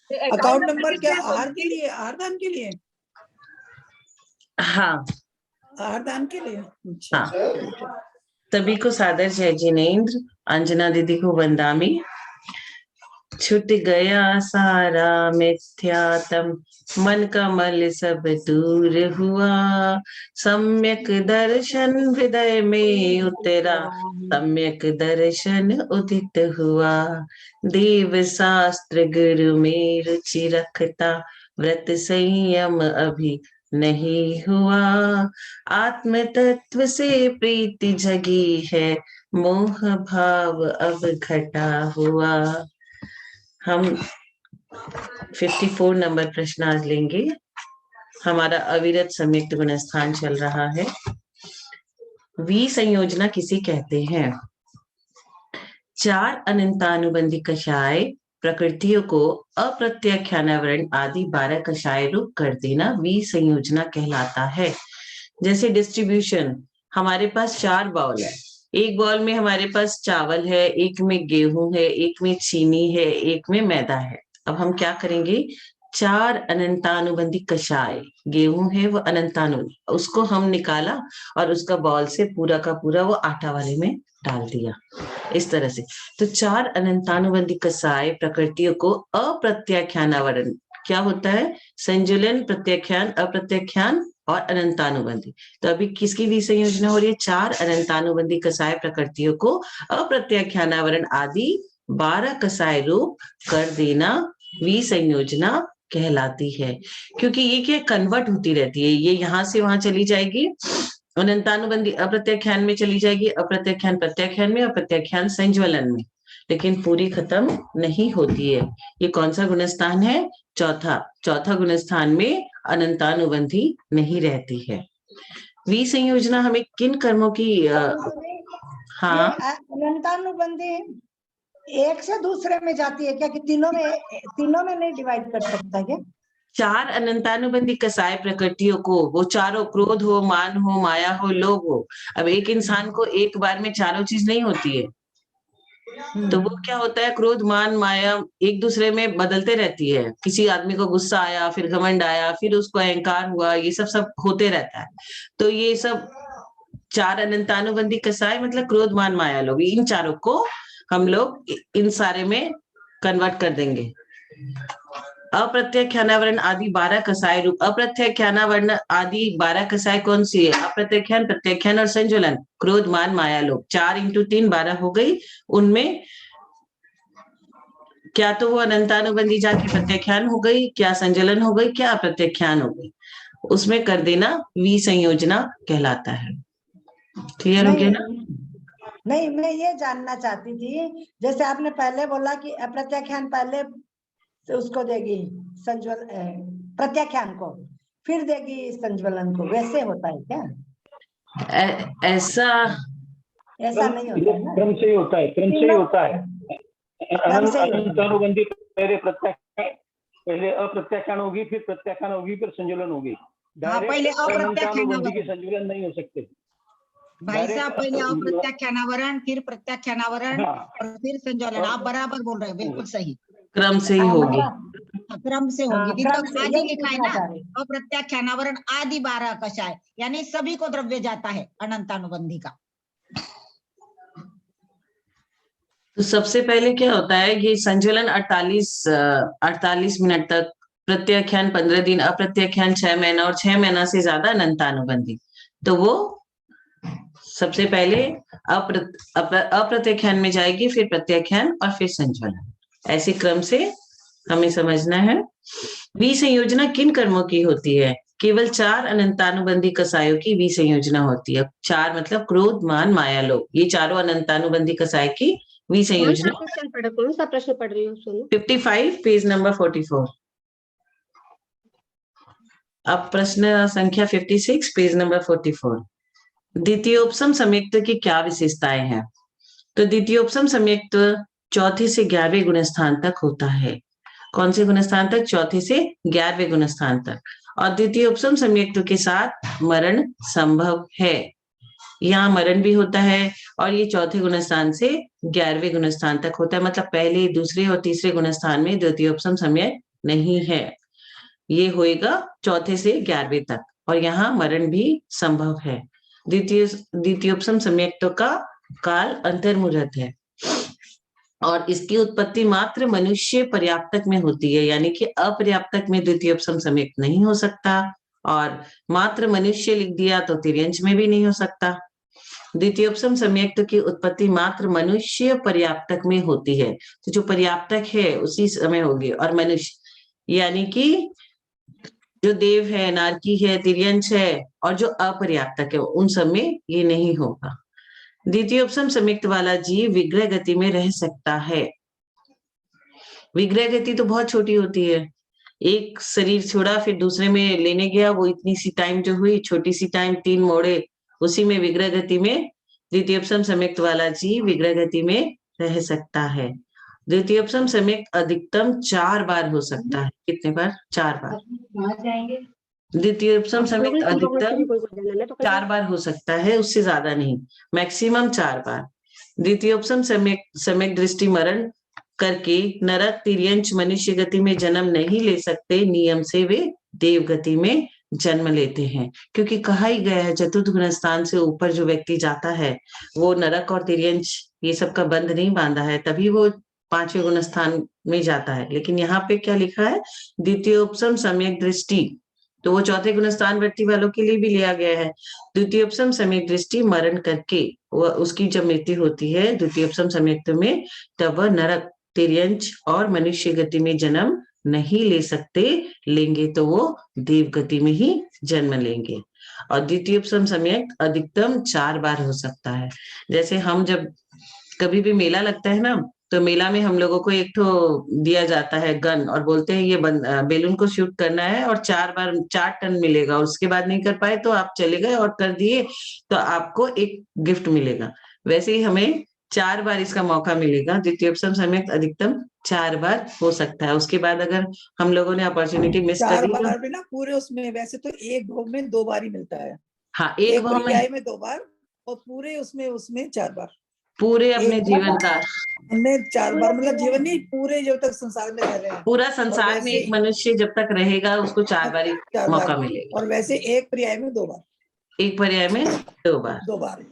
Account number क्या आहार के लिए, आहार दान के लिए? हाँ आहार दान के लिए। अच्छा, हाँ। सभी को सादर जय जिनेन्द्र। अंजना दीदी को वंदामी। छूट गया सारा मिथ्यात्म, मन का मल सब दूर हुआ। सम्यक दर्शन हृदय में उतरा, सम्यक दर्शन उदित हुआ। देव शास्त्र गुरु में रुचि रखता, व्रत संयम अभी नहीं हुआ। आत्म तत्व से प्रीति जगी है, मोह भाव अब घटा हुआ। हम 54 नंबर प्रश्न आज लेंगे। हमारा अविरत संयुक्त गुणस्थान चल रहा है। वी संयोजना किसे कहते हैं? 4 अनंतानुबंधी कषाय प्रकृतियों को अप्रत्याख्यानावरण आदि 12 कषाय रूप कर देना वी संयोजना कहलाता है। जैसे डिस्ट्रीब्यूशन, हमारे पास 4 बाउल है। एक बाउल में हमारे पास चावल है, एक में गेहूं है, एक में चीनी है, एक में मैदा है। अब हम क्या करेंगे? 4 अनंतानुबंधी कषाय, गेहूं है वो अनंतानु, उसको हम निकाला और उसका बाउल से पूरा का पूरा वो आटा वाले में डाल दिया, इस तरह से। तो 4 अनंतानुबंधी कषाय प्रकृतियों को अप्रत्याख्यानावरण, क्या होता है? संजुलन, प्रत्याख्यान, अप्रत्याख्यान और अनंतानुबंधी। तो अभी किसकी भी संयोजना हो रही है? 4 अनंतानुबंधी कषाय प्रकृतियों को अप्रत्याख्यानावरण आदि 12 कषाय रूप कर देना वी संयोजना कहलाती है। क्योंकि ये क्या कन्वर्ट होती रहती है, ये यहां से वहां चली जाएगी, अनंतानुबंधी अप्रत्याख्यान में चली जाएगी, अप्रत्याख्यान प्रत्याख्यान में, अप्रत्याख्यान संज्वलन में, लेकिन पूरी खत्म नहीं होती है। ये कौन सा गुणस्थान है? चौथा गुणस्थान में अनंतानुबंधी नहीं रहती है। वी संयोजना हमें किन कर्मों की हाँ अनंतानुबंधी एक से दूसरे में जाती है क्या, कि तीनों में नहीं डिवाइड कर सकता क्या? 4 अनंतानुबंधी कसाय प्रकृतियों को, वो चारों, क्रोध हो, मान हो, माया हो, लोभ हो। अब एक इंसान को एक बार में चारों चीज नहीं होती है, तो वो क्या होता है? क्रोध, मान, माया एक दूसरे में बदलते रहती है। किसी आदमी को गुस्सा आया, फिर घमंड आया, फिर उसको अहंकार हुआ, ये सब होते रहता है। तो ये सब 4 अनंतानुबंधी कसाय मतलब क्रोध, मान, माया, लोभ, इन चारों को हम लोग इन सारे में कन्वर्ट कर देंगे। अप्रत्याख्यानावरण आदि 12 कसाय रूप। अप्रत्याख्यानावरण आदि 12 कसाय कौन सी है? अप्रत्याख्यान, प्रत्याख्यान और संज्वलन। क्रोध, मान, माया, लोभ, 4 इंटू 3 12 हो गई। उनमें क्या तो वो अनंतानुबंधी जाके प्रत्याख्यान हो गई, क्या संज्वलन हो गई, क्या अप्रत्याख्यान हो गई, उसमें कर देना वी संयोजना कहलाता है। क्लियर हो गया ना? नहीं, मैं ये जानना चाहती थी, जैसे आपने पहले बोला कि अप्रत्याख्यान पहले तो उसको देगी संज्वल, प्रत्याख्यान को फिर देगी संज्वलन को, वैसे होता है क्या? ऐसा नहीं होता है ना? क्रम से ही होता है, क्रम से ही होता है। अनंतानुबंधी पहले प्रत्याख्यान, पहले अप्रत्याख्यान होगी, फिर प्रत्याख्यान होगी, फिर संज्वलन होगी। पहले अनंतानुबंधी के संज्वलन नहीं हो सकते भाई साहब। पहले अप्रत्याख्यानावरण, फिर प्रत्याख्यानावरण और फिर संज्वलन। आप बराबर बोल रहे हैं, बिल्कुल सही। क्रम से ही होगी, क्रम से होगी। तिथं आदि लिखा है ना, अप्रत्याख्यानावरण आदि 12 कषाय, यानी सभी को द्रव्य जाता है अनंतानुबंधी का। तो सबसे पहले क्या होता है? ये संज्वलन 48 मिनट तक, प्रत्याख्यान 15 दिन, अप्रत्याख्यान 6 महीना और 6 महीना से ज्यादा अनंतानुबंधी। तो वो सबसे पहले अप्रत्याख्यान में जाएगी, फिर प्रत्याख्यान और फिर संज्वलन, ऐसे क्रम से हमें समझना है। वी संयोजना किन कर्मों की होती है? केवल 4 अनंतानुबंधी कसायों की वी संयोजना होती है। 4 मतलब क्रोध, मान, माया, लोभ, ये चारों अनंतानुबंधी कसाय की वी संयोजना। कौन सा प्रश्न पढ़ रही हूँ? 55 पेज नंबर 44। अब प्रश्न संख्या 56 पेज नंबर 44। द्वितीयोपसम संयुक्त की क्या विशेषताएं हैं? तो द्वितीयोपसम संयुक्त चौथे से 11वें गुणस्थान तक होता है। कौन से गुणस्थान तक? चौथे से 11वें गुणस्थान तक। और द्वितीयोपसम संयुक्त के साथ मरण संभव है, यहाँ मरण भी होता है, और ये चौथे गुणस्थान से 11वें गुणस्थान तक होता है। मतलब पहले, दूसरे और तीसरे गुणस्थान में द्वितीयोपसम संयुक्त नहीं है। ये होएगा चौथे से 11वें तक, और यहाँ मरण भी संभव है। द्वितीयोपसम सम्यक्तों का काल अंतर्मुहूर्त है और इसकी उत्पत्ति मात्र मनुष्य पर्याप्तक में होती है, यानी कि अपर्याप्तक में द्वितीयोपसम सम्यक्त नहीं हो सकता, और मात्र मनुष्य लिख दिया तो तिर्यंच में भी नहीं हो सकता। द्वितीयोपसम सम्यक्त की उत्पत्ति मात्र मनुष्य पर्याप्तक में होती है, तो जो पर्याप्तक है उसी समय होगी, और मनुष्य यानी कि जो देव है, नारकी है, तिर्यंच है, और जो अपर्याप्तक है उन सब में ये नहीं होगा। द्वितीयोपसम सम्यक्त वाला जीव विग्रह गति में रह सकता है। विग्रह गति तो बहुत छोटी होती है, एक शरीर छोड़ा फिर दूसरे में लेने गया, वो इतनी सी टाइम जो हुई, छोटी सी टाइम, 3 मोड़े, उसी में विग्रह गति में द्वितीयोपसम सम्यक्त वाला जीव विग्रह गति में रह सकता है। द्वितीयोपसम सम्यक्त अधिकतम 4 बार हो सकता है। कितने बार? 4 बार। द्वितीयोपसम सम्यक्त अधिकतम 4 बार हो सकता है, उससे ज्यादा नहीं, मैक्सिमम 4 बार। द्वितीयोपसम सम्यक्त दृष्टि मरण करके नरक, तिर्यंच, मनुष्य गति में जन्म नहीं ले सकते, नियम से वे देव गति में जन्म लेते हैं, क्योंकि कहा ही गया है चतुर्थ गुणस्थान से ऊपर जो व्यक्ति जाता है वो नरक और तिर्यंच ये सब का बंध नहीं बांधा है, तभी वो 5वें गुणस्थान में जाता है। लेकिन यहाँ पे क्या लिखा है? द्वितीयोपसम सम्यक दृष्टि, तो वो 4थे गुणस्थान व्यक्ति वालों के लिए भी लिया गया है। द्वितीयोपसम सम्यक दृष्टि मरण करके वह उसकी जब मृत्यु होती है द्वितीयोपसम सम्यक्त में, तब वह नरक, तिर्यंच और मनुष्य गति में जन्म नहीं ले सकते, लेंगे तो वो देव गति में ही जन्म लेंगे। और द्वितीयोपसम सम्यक्त अधिकतम 4 बार हो सकता है। जैसे हम जब कभी भी मेला लगता है ना, तो मेला में हम लोगों को एक तो दिया जाता है गन, और बोलते हैं ये बेलून को शूट करना है और 4 बार 4 टन मिलेगा, और उसके बाद नहीं कर पाए तो आप चले गए और कर दिए तो आपको एक गिफ्ट मिलेगा। वैसे ही हमें 4 बार इसका मौका मिलेगा। द्वितीयोपसम सम्यक्त अधिकतम 4 बार हो सकता है। उसके बाद अगर हम लोगों ने अपॉर्चुनिटी मिस कर 4 दी बार भी ना पूरे उसमें, वैसे तो एक भाव में 2 बार ही मिलता है। हाँ, एक भाव में पर्याय में 2 बार और पूरे उसमें 4 बार, पूरे अपने जीवन का, हमने 4 बार, मतलब जीवन नहीं, पूरे जब तक संसार में रह रहे हैं, पूरा संसार में एक मनुष्य जब तक रहेगा उसको 4 बार ही 4 मौका बार, मिलेगा। और वैसे एक पर्याय में 2 बार, एक पर्याय में 2 बार। 2 बार।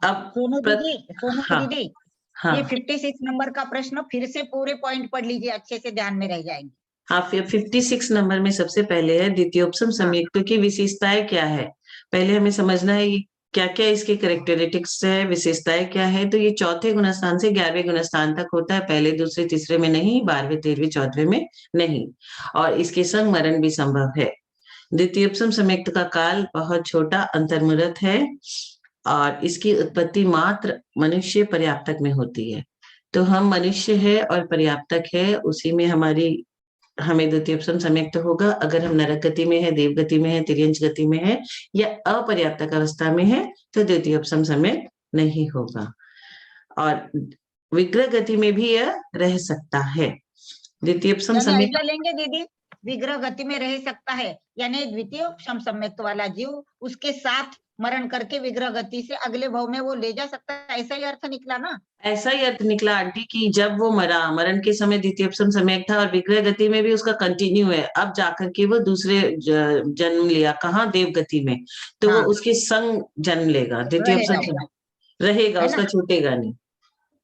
अब सोनू हाँ, दीदी हाँ, ये 56 नंबर का प्रश्न फिर से पूरे पॉइंट पढ़ लीजिए, अच्छे से ध्यान में रह जाएंगे। हाँ, 56 नंबर में सबसे पहले है द्वितीयोपसम सम्यक्तों की विशेषताएं क्या है। पहले हमें समझना है क्या क्या इसके कैरेक्टरिस्टिक्स है, विशेषताएं क्या है। तो ये 4थे गुणस्थान से 11वें गुणस्थान तक होता है, पहले, दूसरे, तीसरे में नहीं, 12वें, 13वें, 14वें में नहीं, और इसके संग मरण भी संभव है। द्वितीयोपसम सम्यक्त का काल बहुत छोटा अंतर्मुहूर्त है, और इसकी उत्पत्ति मात्र मनुष्य पर्याप्तक में होती है। तो हम मनुष्य है और पर्याप्तक है, उसी में हमें द्वितीयोपसम सम्यक्त होगा। अगर हम नरक गति में है, देव गति में है, तिर्यंच गति में है या अपर्याप्तक अवस्था में है तो द्वितीयोपसम सम्यक्त नहीं होगा। और विग्रह गति में भी यह रह सकता है। द्वितीयोपसम सम्यक्त ऐसा लेंगे दीदी, विग्रह गति में रह सकता है, यानी द्वितीयोपसम सम्यक्त वाला जीव उसके साथ मरण करके विग्रह गति से अगले भाव में वो ले जा सकता है, ऐसा ही अर्थ निकला ना? ऐसा ही अर्थ निकला आंटी कि जब वो मरण के समय द्वितीयोपसम सम्यक्त था और विग्रह गति में भी उसका कंटिन्यू है, अब जाकर के वो दूसरे जन्म लिया, कहाँ? देव गति में, तो वो उसके संग जन्म लेगा, द्वितीयोपसम रहेगा, उसका छूटेगा नहीं।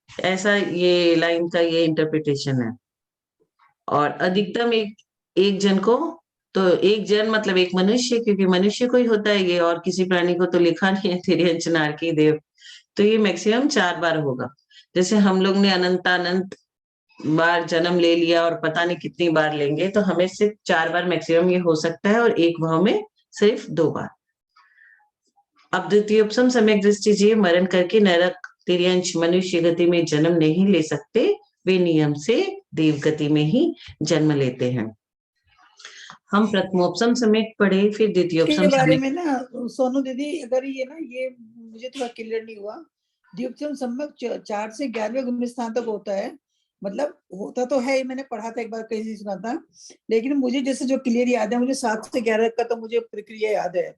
ऐसा ये लाइन का ये इंटरप्रिटेशन है। और अधिकतम एक जन को, तो एक जन मतलब एक मनुष्य, क्योंकि मनुष्य को ही होता है ये, और किसी प्राणी को तो लिखा नहीं है, तिर्यंच, नारकी, देव, तो ये मैक्सिमम 4 बार होगा। जैसे हम लोग ने अनंत बार जन्म ले लिया और पता नहीं कितनी बार लेंगे, तो हमें सिर्फ 4 बार मैक्सिमम ये हो सकता है, और एक भाव में सिर्फ 2 बार। अब द्वितीयोपसम सम्यक दृष्टि जीव मरण करके नरक, तिर्यंच, मनुष्य गति में जन्म नहीं ले सकते, वे नियम से देव गति में ही जन्म लेते हैं। हम प्रथमोपसम सम्यक पढ़े, फिर द्वितीयोपसम के बारे सम्यक। में ना सोनू दीदी, अगर ये मुझे थोड़ा क्लियर नहीं हुआ, द्वितीयोपसम सम्यक 4 से 11वें गुणस्थान तक होता है, मतलब होता तो है, मैंने पढ़ा था एक बार, कहीं से सुना था, लेकिन मुझे जैसे जो क्लियर याद है, मुझे 7 से 11 का तो मुझे प्रक्रिया याद है।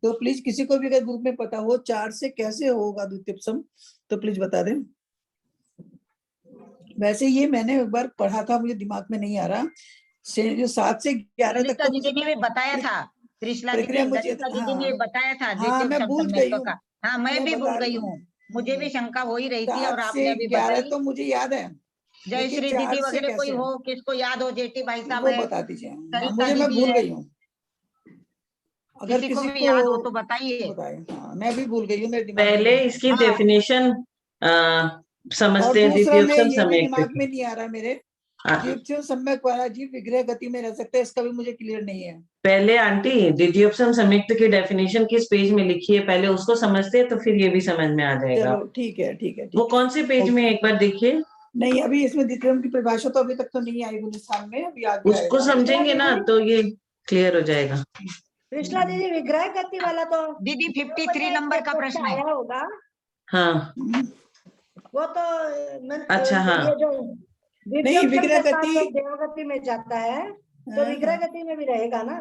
तो प्लीज किसी को भी अगर ग्रुप में पता हो 4 से कैसे होगा द्वितीयोपसम, तो प्लीज बता दें। वैसे ये मैंने एक बार पढ़ा था, मुझे दिमाग में नहीं आ रहा। जो 7 से 11 तक त्रिशला तो दीदी मुझे ने भी बताया था, त्रिशला दीदी प्रक्रिया मुझे, ललिता दीदी ने हाँ बताया था हाँ द्वितीय मैं उपसम भूल गई सम्यक्त्व हूँ, का। हाँ मैं भी बता भूल रही गई हूँ। हूँ, मुझे भी शंका हो ही रही थी 7 और आपने से अभी 11 बताई। तो मुझे याद है, लेकिन जयश्री 4 दीदी से वगैरह कोई कैसे, हो, किसको याद हो, जेठी भाई साहब वो है, बता दीजिए। हाँ, सरिता मुझे, मैं दीदी भूल है, गई हूँ, अगर किसी को किसी भी को याद हो तो बताइए। बताए। हाँ मैं भी भूल गई हूँ, मेरे दिमाग में पहले नहीं है। इसकी हाँ डेफिनेशन और समझते हैं दूसरा में द्वितीयोपसम ये भी सम्यक्त दिमाग की। में नहीं आ रहा मेरे, आ, द्वितीय सम्यक वाला जीव विग्रह गति में रह सकता है, इसका भी मुझे क्लियर नहीं है। पहले आंटी द्वितीयोपसम सम्यक्त की डेफिनेशन किस पेज में लिखी है, पहले उसको समझते हैं तो फिर ये भी समझ में आ जाएगा। चलो ठीक है, ठीक है, वो ठीक है। कौन से पेज में है, एक बार देखिए। नहीं, अभी इसमें द्वितीयम की परिभाषा तो अभी तक तो नहीं आई गुलिस्तान में, अभी आगे उसको आएगा। समझेंगे ना तो ये क्लियर हो जाएगा। कृष्णा दीदी विग्रह गति वाला तो दीदी 53 नंबर का प्रश्न है। आया होगा, हाँ वो तो अच्छा, हाँ ये जो नहीं, द्वितीयोपसम विग्रह के साथ गति, जब देवगति में जाता है तो विग्रह गति में भी रहेगा ना।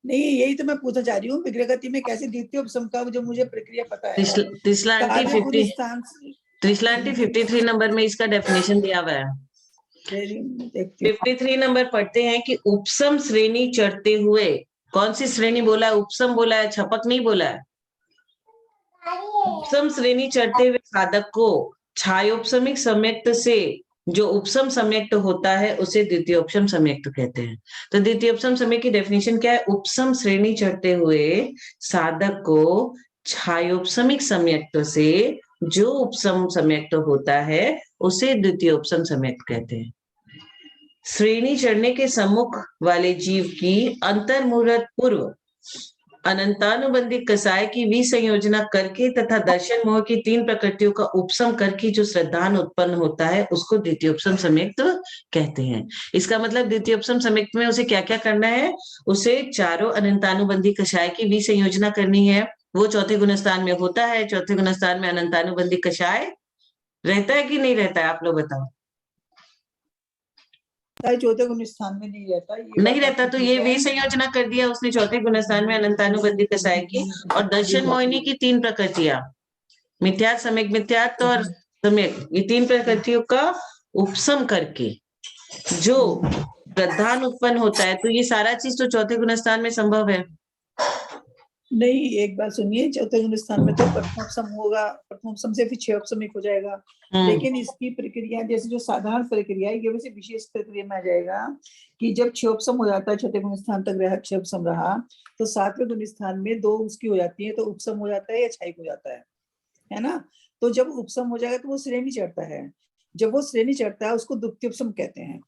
नहीं यही तो मैं पूछना चाह रही हूँ, विग्रह गति में कैसे द्वितीय उपसम का जो मुझे प्रक्रिया पता है, त्रिशला आंटी कार्य 50, गुलिस्तान से। त्रिशला आंटी 53 नंबर में इसका डेफिनेशन दिया हुआ है। देखती हूँ। 53 नंबर पढ़ते हैं कि उपसम श्रेणी चढ़ते हुए, कौन सी श्रेणी बोला है, उपसम बोला है, छपक नहीं बोला है। उपसम श्रेणी चढ़ते हुए साधक को छायोपसमिक सम्यक्त से जो उपसम सम्यक्त होता है उसे द्वितीयोपसम सम्यक्त कहते हैं। तो द्वितीयोपसम सम्यक्त की डेफिनेशन क्या है, उपसम श्रेणी चढ़ते हुए साधक को छायोपसमिक सम्यक्त से जो उपसम सम्यक्त होता है उसे द्वितीयोपसम सम्यक्त कहते हैं। श्रेणी चढ़ने के सम्मुख वाले जीव की अंतर्मुहूर्त पूर्व अनंतानुबंधी कसाय की विसंयोजना करके तथा दर्शन मोह की 3 प्रकृतियों का उपसम करके जो श्रद्धान उत्पन्न होता है उसको द्वितीयोपसम सम्यक्त कहते हैं। इसका मतलब द्वितीयोपसम सम्यक्त में उसे क्या क्या करना है, उसे चारों अनंतानुबंधी कषाय की विसंयोजना करनी है। वो चौथे गुणस्थान में होता है, चौथे गुणस्थान में अनंतानुबंधी कषाय रहता है कि नहीं रहता है, आप लोग बताओ। चौथे गुणस्थान में नहीं रहता, नहीं रहता, तो ये विसंयोजना कर दिया उसने चौथे गुणस्थान में अनंतानुबंधी कषाय की। और दर्शन मोहिनी की 3 प्रकृतियां, मिथ्यात्, सम्यक मिथ्यात् और सम्यक, ये 3 प्रकृतियों का उपसम करके जो प्रधान उत्पन्न होता है, तो ये सारा चीज तो चौथे गुणस्थान में संभव है। नहीं, एक बात सुनिए, चौथे गुणस्थान में तो प्रथमोपसम होगा, प्रथमोपसम से फिर छयोपसमिक हो जाएगा, लेकिन इसकी प्रक्रिया जैसे जो साधारण प्रक्रिया है, ये वैसे विशेष प्रक्रिया में आ जाएगा कि जब छयोपसम हो जाता है, छठे गुणस्थान तक रहा, छयोपसम रहा, तो 7वें गुणस्थान में 2 उसकी हो जाती है, तो उपसम हो जाता है या क्षयिक हो जाता है ना। तो जब उपसम हो जाएगा तो वो श्रेणी चढ़ता है, जब वो श्रेणी चढ़ता है उसको द्वितीयोपसम कहते हैं।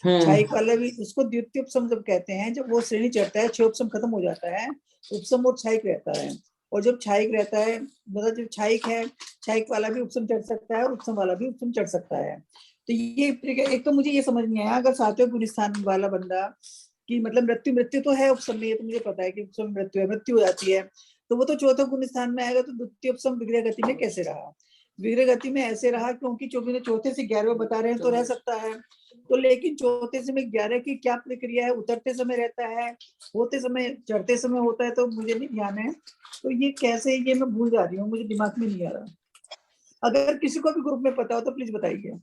क्षयिक वाला भी उसको द्वितीयोपसम जब कहते हैं, जब वो श्रेणी चढ़ता है, छयोपसम खत्म हो जाता है, उपसम और क्षयिक रहता है। और जब क्षयिक रहता है, मतलब जब क्षयिक है, क्षयिक वाला भी उपसम चढ़ सकता है और उपसम वाला भी उपसम चढ़ सकता है। तो ये एक तो मुझे ये समझ नहीं आया, अगर 7वें गुणस्थान वाला बंदा कि मतलब मृत्यु तो है उपसम में, ये तो मुझे पता है कि उपसम मृत्यु है, मृत्यु हो जाती है, तो वो तो चौथे गुणस्थान में आएगा, तो द्वितीयोपसम विग्रह गति में कैसे रहा। विग्रह गति में ऐसे रहा क्योंकि चौथे से 11वें बता रहे हैं तो रह सकता है। तो लेकिन चौथे से 11 की क्या प्रक्रिया है, उतरते समय रहता है, होते समय, चढ़ते समय होता है, तो मुझे नहीं ध्यान है। तो ये कैसे, ये मैं भूल जा रही हूँ, मुझे दिमाग में नहीं आ रहा। अगर किसी को भी ग्रुप में पता हो तो प्लीज बताइए,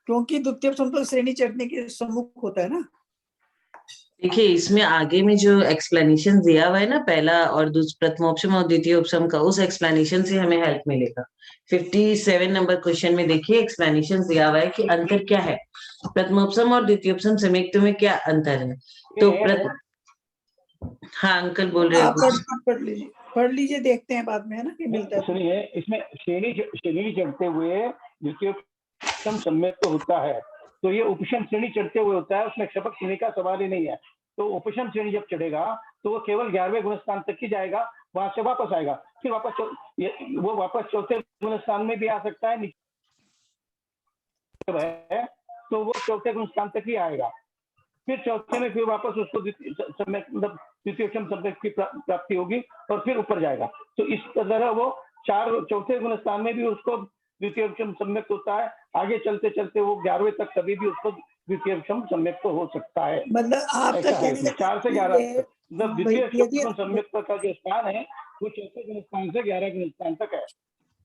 क्योंकि द्वितीयोपसम तो श्रेणी चढ़ने के सम्मुख होता है ना। देखिए इसमें आगे में जो एक्सप्लेनेशन दिया हुआ है ना, पहला और प्रथमोपसम और द्वितीयोपसम का, उस एक्सप्लेनेशन से हमें हेल्प मिलेगा। 57 नंबर क्वेश्चन में देखिए एक्सप्लेनेशन दिया हुआ है कि अंतर क्या है, प्रथमोपसम और द्वितीयोपसम सम्यक्त में क्या अंतर है। तो हाँ अंकल बोल रहे आप हैं, पढ़ लीजिए, देखते हैं बाद में, है ना, कि मिलता है। सुनिए, इसमें श्रेणी चढ़ते हुए द्वितीयोपसम सम्यक्त होता है, तो ये उपशम श्रेणी चढ़ते हुए होता है, उसमें क्षपक श्रेणी का सवाल ही नहीं है। तो उपशम श्रेणी जब चढ़ेगा तो वो केवल 11वें गुणस्थान तक ही जाएगा, वहां से वापस आएगा, फिर वो वापस चौथे गुणस्थान में भी आ सकता है, तो वो चौथे गुणस्थान तक ही आएगा, फिर चौथे में फिर वापस उसको द्वितीयोपसम सम्यक्त की प्राप्ति होगी और फिर ऊपर जाएगा। तो इस तरह वो चौथे गुणस्थान में भी उसको द्वितीयोपसम सम्यक्त होता है, आगे चलते चलते वो 11वें तक कभी भी उसको द्वितीयोपसम सम्यक्त हो सकता है। मतलब आपका कहने का 4 से 11 तक, मतलब द्वितीयोपसम यदि सम्यक्त का जो स्थान है वो चौथे गुणस्थान से 11वें गुणस्थान तक है।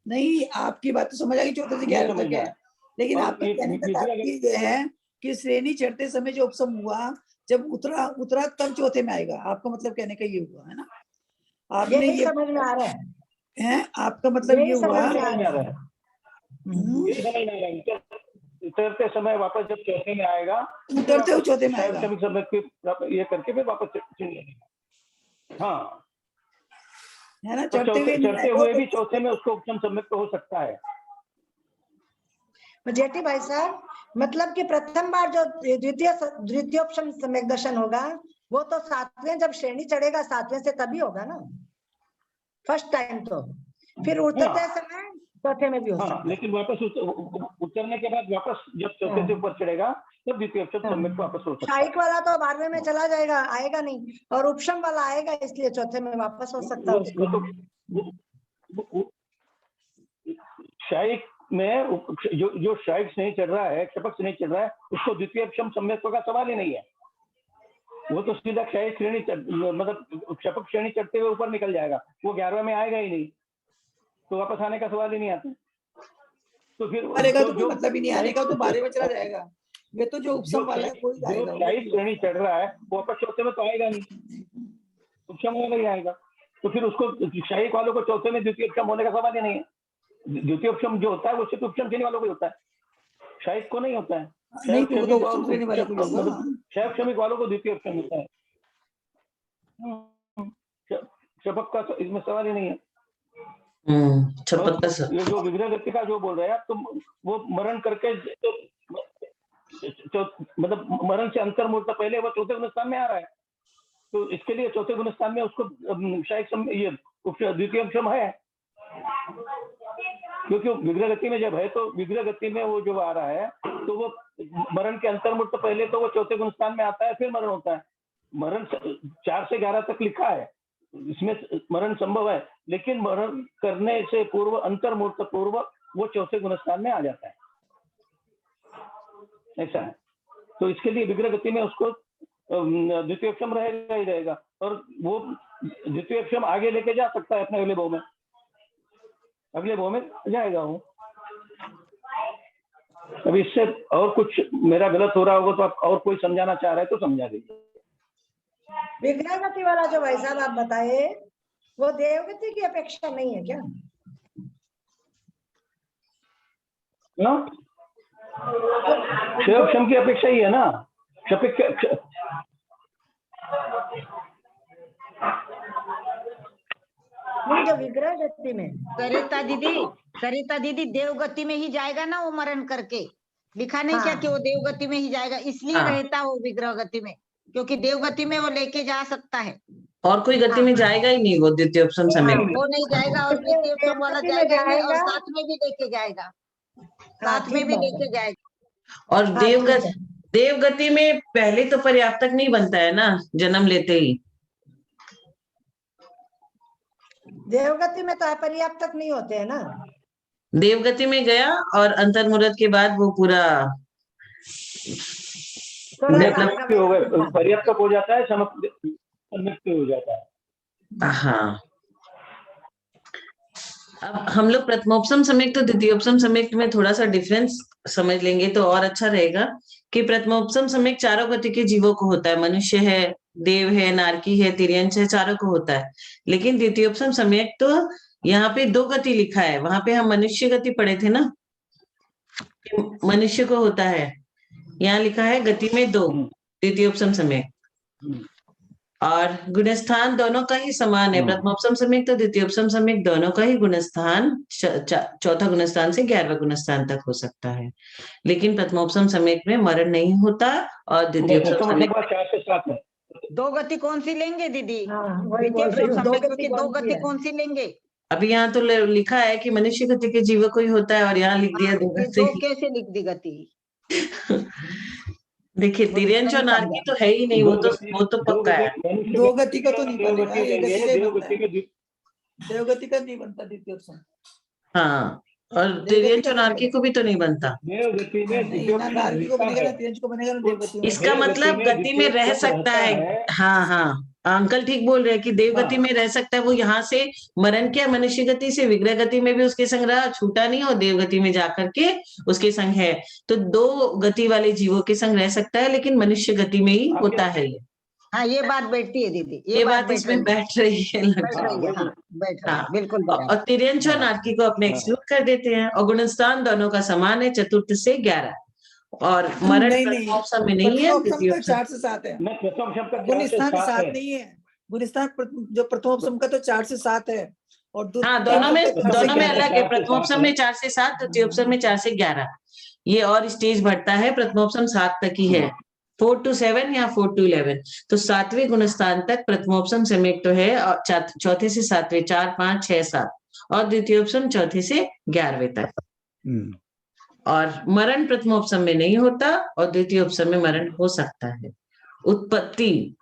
नहीं, आपकी बात तो समझ आ गई, चौथे से 11 तक है, लेकिन और आपका ये कहने का विग्रह तात्पर्य ये है कि श्रेणी चढ़ते समय जो उपसम हुआ, जब उतरा तब चौथे में आएगा। आपका मतलब कहने का ये हुआ है ना? आपने यही ये समझ में आ रहा है, आपका मतलब यही ये हुआ। समझ में आ समझ रहा में आ रहा है। है, ये समझ में आ रहा है। उतरते समय वापस जब चौथे में आएगा, उतरते हुए चौथे में शायद आएगा। क्षमिक समय ये करके फिर वापस चढ़ जाएगा। हाँ, है ना? तो चढ़ते हुए नहीं चढ़ते आएगा, हुए भी उतरते चौथे में उसको उपसम सम्यक्त हो सकता है। जेठी भाई साहब, मतलब कि प्रथम बार जो द्वितीयोपम सम्यक दर्शन होगा, वो तो 7वें जब श्रेणी चढ़ेगा 7वें से तभी होगा ना, फर्स्ट टाइम तो। फिर उतरते समय चौथे में भी हो सकता हाँ, है। लेकिन वापस उतरने के बाद वापस जब चौथे से ऊपर चढ़ेगा तब द्वितीय उपसम सम्यक्त वापस हो सकता है। क्षायिक वाला तो 12वें में चला जाएगा, आएगा नहीं, और उपशम वाला आएगा, इसलिए चौथे में वापस हो सकता है उसको। क्षायिक में जो क्षायिक से नहीं चढ़ रहा है, क्षपक से नहीं चढ़ रहा है, उसको द्वितीय उपसम सम्यक्त का सवाल ही नहीं है। वो तो सीधा क्षायिक श्रेणी मतलब क्षपक श्रेणी चढ़ते हुए ऊपर निकल जाएगा, वो 11वें में आएगा ही नहीं, तो वापस आने का सवाल ही नहीं आता। तो फिर आएगा तो कोई मतलब ही नहीं, आने का तो 12वें में चला जाएगा। ये तो जो उपसम वाला है कोई जो आएगा, क्षायिक श्रेणी चढ़ रहा है वो वापस चौथे में तो आएगा नहीं, उपसम वाला ही आएगा। तो फिर उसको क्षायिक वालों को चौथे में द्वितीय उपसम होने का सवाल ही नहीं है। द्वितीय उपसम जो होता है वो सिर्फ उपसम श्रेणी वालों को होता है, क्षायिक को नहीं होता है। नहीं तो वो तो उपसम श्रेणी वाले को होगा। क्षय क्षमिक वालों को द्वितीय उपसम होता है, क्षपक का तो इसमें सवाल ही नहीं है। क्षपक का ये जो विग्रह गति का जो बोल रहे हैं आप, तो वो मरण करके तो मतलब मरण से अंतर मुहूर्त पहले वो चौथे गुणस्थान में आ रहा है, तो इसके लिए चौथे गुणस्थान में उसको शायद ये द्वितीय उपसम है, क्योंकि विग्रह गति में जब है तो विग्रह गति में वो जो आ रहा है तो वो मरण के अंतर मुहूर्त पहले तो वो चौथे गुणस्थान में आता है, फिर मरण होता है। मरण 4 से 11 तक लिखा है, इसमें मरण संभव है, लेकिन मरण करने से पूर्व अंतर मुहूर्त पूर्व वो चौथे गुणस्थान में आ जाता है, ऐसा है। तो इसके लिए विग्रह गति में उसको द्वितीय उपसम रहेगा ही रहेगा, और वो द्वितीय उपसम आगे लेके जा सकता है अपने अगले भाव में, अगले भाव में जाएगा वो। अब इससे और कुछ मेरा गलत हो रहा होगा तो आप और कोई समझाना चाह रहे हैं तो समझा दीजिए। विग्रह गति वाला जो भाई साहब आप बताए, वो देवगति की अपेक्षा नहीं है क्या? क्षम की अपेक्षा ही है ना, जो विग्रह गति में सरिता दीदी देवगति में ही जाएगा ना वो मरण करके, लिखा नहीं क्या कि वो देवगति में ही जाएगा, इसलिए रहता वो विग्रह गति में, क्योंकि देवगति में वो लेके जा सकता है, और कोई गति में जाएगा ही नहीं वो द्वितीय उपसम समय। वो नहीं जाएगा, और द्वितीय उपसम वाला जाएगा ही नहीं, और साथ में भी लेके जाएगा, साथ में भी लेके जाएगा। और देवगति में पहले तो पर्याप्तक नहीं बनता है ना, जन्म लेते ही। देवगति में तो अपर्याप्तक नहीं होते हैं ना। देवगति में गया और अंतर मुहूर्त के बाद वो पूरा पर्याप्तक हो जाता है, समाप्त हो जाता है। हाँ, अब हम लोग प्रथमोपसम सम्यक्त तो द्वितीयोपसम सम्यक्त में थोड़ा सा डिफरेंस समझ लेंगे तो और अच्छा रहेगा कि प्रथमोपसम सम्यक्त चारों गति के जीवों को होता है, मनुष्य है, देव है, नारकी है, तिर्यंश है, चारों को होता है। लेकिन द्वितीयोपसम सम्यक्त तो यहाँ पे 2 गति लिखा है, वहां पे हम मनुष्य गति पढ़े थे ना, मनुष्य को होता है, यहाँ लिखा है गति में 2 द्वितीयोपसम सम्यक्त, और गुणस्थान दोनों का ही समान है। प्रथमोपसम सम्यक्त तो द्वितीयोपसम सम्यक्त दोनों का ही गुणस्थान चौथा गुणस्थान से 11वां गुणस्थान तक हो सकता है, लेकिन प्रथमोपसम सम्यक्त में मरण नहीं होता, और द्वितीयोपसम सम्यक्त 4 से 7 है। 2 गति कौन सी लेंगे दीदी? द्वितीयोपसम सम्यक्त की 2 गति कौन सी लेंगे? अभी यहाँ तो लिखा है कि मनुष्य गति के जीवों को ही होता है, और यहाँ लिख दिया 2 गति। 2 कैसे लिख दी गति? देखिए तिर्यंश और नारकी तो है ही नहीं, वो तो पक्का है। 2 गति का तो नहीं बनेगा, देवगति का नहीं बनता द्वितीयोपसम। हाँ, और तिर्यंच और नारकी को भी तो नहीं बनता। देव गति में नहीं, द्वितीय ना नारकी को रहता बनेगा ना है। तिरंज को बनेगा ना देवगति में। इसका देव गति मतलब में गति में द्वितीय रह क्षण सकता रहता है। है। हाँ हाँ, अंकल ठीक बोल रहे हैं कि देव गति हाँ। में रह सकता है। वो यहाँ से मरण किया मनुष्य गति से, विग्रह गति में भी उसके संग रहा, छूटा नहीं, और देव गति में जाकर के उसके संग है। तो दो गति वाले जीवों के संग रह सकता है, लेकिन मनुष्य गति में ही होता है ये। हाँ, ये बात बैठती है दीदी, ये बात इसमें बैठ रही है बैठ लगता है। रही है, हाँ, बैठ रही है, हाँ, बिल्कुल बराबर। और तिर्यंच और नारकी को अपने एक्सक्लूड कर देते हैं। और गुणस्थान दोनों का समान है, 4 से 11, और मरण नहीं, प्रथमोपसम में नहीं है, प्रथमोपसम तो द्वितीयोपसम। 4 से 7 है। नहीं, प्रथम शब्द का 4 से गुणस्थान 7 7 है। नहीं है। गुणस्थान जो प्रथमोपसम का तो 4 से 7 है, और हाँ, दोनों में तो 4 से दोनों में 11 अलग है। प्रथमोपसम में 4 से 7, द्वितीयोपसम में 4 से 11। ये और स्टेज बढ़ता है, प्रथमोपसम 7 तक ही है, 4 to 7 या 4 to 11। तो 7वें गुणस्थान तक प्रथमोपसम समेत तो है, और 4 से 7वें 4, 5, 6, 7, और द्वितीयोपसम 4 से 11वें तक। और मरण प्रथमोपसम में नहीं होता, और द्वितीयोपसम में मरण हो सकता है। उत्पत्ति